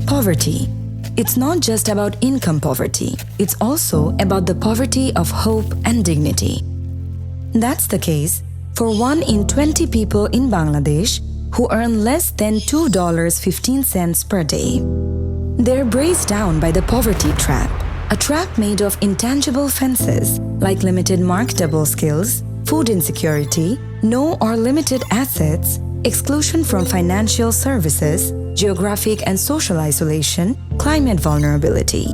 Poverty. It's not just about income poverty, it's also about the poverty of hope and dignity. That's the case for 1 in 20 people in Bangladesh who earn less than $2.15 per day. They're braced down by the poverty trap, a trap made of intangible fences like limited marketable skills, food insecurity, no or limited assets, exclusion from financial services, geographic and social isolation, climate vulnerability.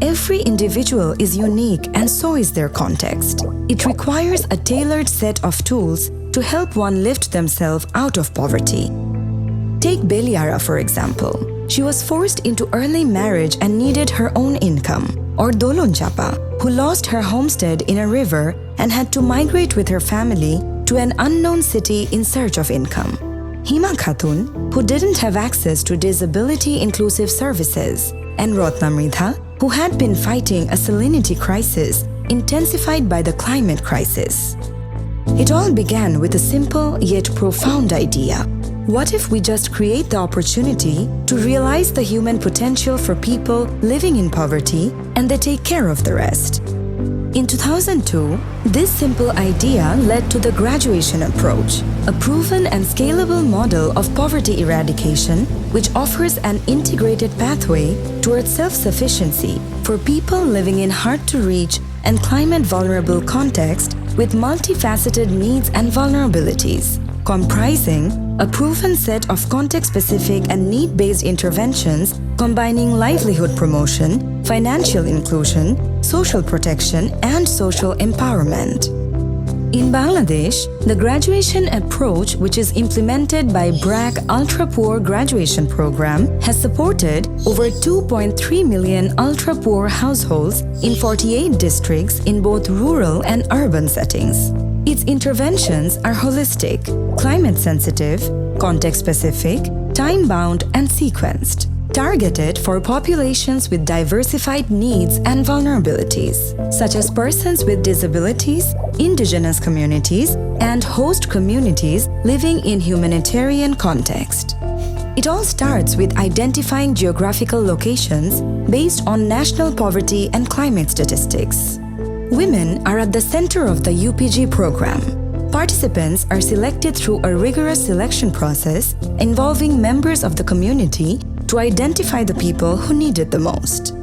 Every individual is unique and so is their context. It requires a tailored set of tools to help one lift themselves out of poverty. Take Beliara, for example. She was forced into early marriage and needed her own income. Or Dolon Chapa, who lost her homestead in a river and had to migrate with her family to an unknown city in search of income. Hima Khatun, who didn't have access to disability-inclusive services. And Ratna Mridha, who had been fighting a salinity crisis intensified by the climate crisis. It all began with a simple yet profound idea. What if we just create the opportunity to realize the human potential for people living in poverty and they take care of the rest? In 2002, this simple idea led to the graduation approach, a proven and scalable model of poverty eradication which offers an integrated pathway towards self-sufficiency for people living in hard-to-reach and climate-vulnerable contexts with multifaceted needs and vulnerabilities, comprising a proven set of context-specific and need-based interventions combining livelihood promotion, financial inclusion, social protection, and social empowerment. In Bangladesh, the graduation approach, which is implemented by BRAC Ultra-Poor Graduation Program, has supported over 2.3 million ultra-poor households in 48 districts in both rural and urban settings. Its interventions are holistic, climate-sensitive, context-specific, time-bound, and sequenced, targeted for populations with diversified needs and vulnerabilities, such as persons with disabilities, indigenous communities, and host communities living in humanitarian context. It all starts with identifying geographical locations based on national poverty and climate statistics. Women are at the center of the UPG program. Participants are selected through a rigorous selection process involving members of the community to identify the people who need it the most.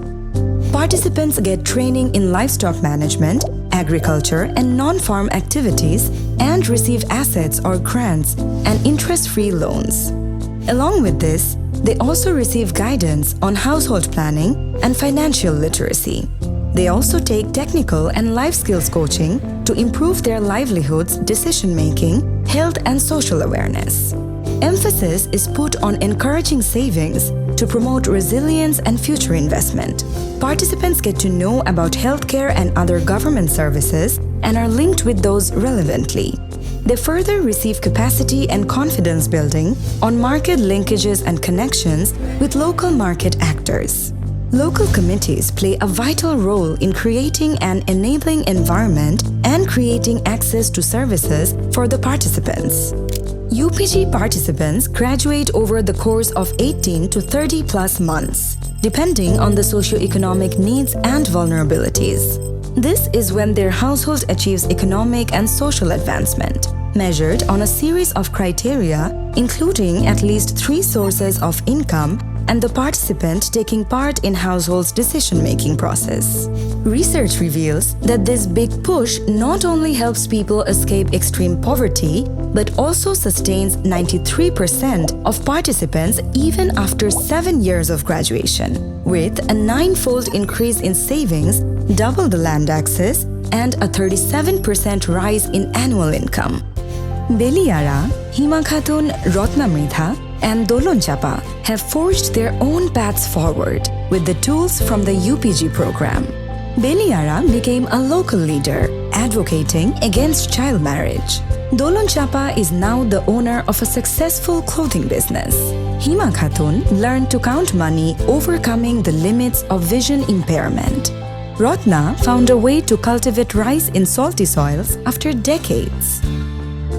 Participants get training in livestock management, agriculture, and non-farm activities and receive assets or grants and interest-free loans. Along with this, they also receive guidance on household planning and financial literacy. They also take technical and life skills coaching to improve their livelihoods, decision-making, health, and social awareness. Emphasis is put on encouraging savings to promote resilience and future investment. Participants get to know about healthcare and other government services and are linked with those relevantly. They further receive capacity and confidence building on market linkages and connections with local market actors. Local committees play a vital role in creating an enabling environment and creating access to services for the participants. UPG participants graduate over the course of 18 to 30 plus months, depending on the socioeconomic needs and vulnerabilities. This is when their household achieves economic and social advancement, measured on a series of criteria, including at least 3 sources of income and the participant taking part in household's decision-making process. Research reveals that this big push not only helps people escape extreme poverty, but also sustains 93% of participants even after 7 years of graduation, with a 9-fold increase in savings, double the land access, and a 37% rise in annual income. Beliara, Hima Khatun, Ratna Mridha, and Dolon Chapa have forged their own paths forward with the tools from the UPG program. Beliara became a local leader, advocating against child marriage. Dolon Chapa is now the owner of a successful clothing business. Hima Khatun learned to count money, overcoming the limits of vision impairment. Ratna found a way to cultivate rice in salty soils after decades.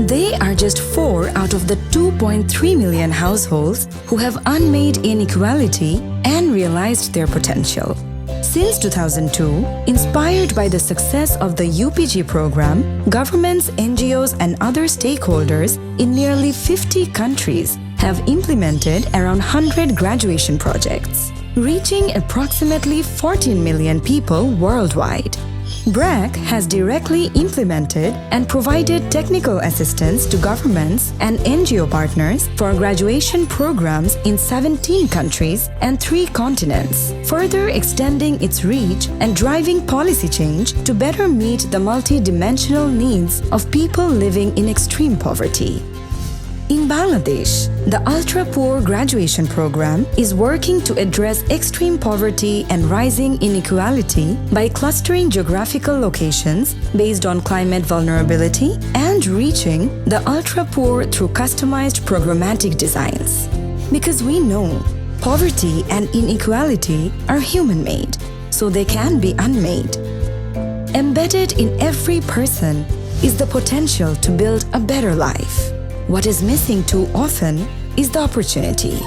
They are just 4 out of the 2.3 million households who have unmade inequality and realized their potential. Since 2002, inspired by the success of the UPG program, governments, NGOs, and other stakeholders in nearly 50 countries have implemented around 100 graduation projects, reaching approximately 14 million people worldwide. BRAC has directly implemented and provided technical assistance to governments and NGO partners for graduation programs in 17 countries and 3 continents, further extending its reach and driving policy change to better meet the multi-dimensional needs of people living in extreme poverty. In Bangladesh, the ultra-poor graduation program is working to address extreme poverty and rising inequality by clustering geographical locations based on climate vulnerability and reaching the ultra-poor through customized programmatic designs. Because we know poverty and inequality are human-made, so they can be unmade. Embedded in every person is the potential to build a better life. What is missing too often is the opportunity.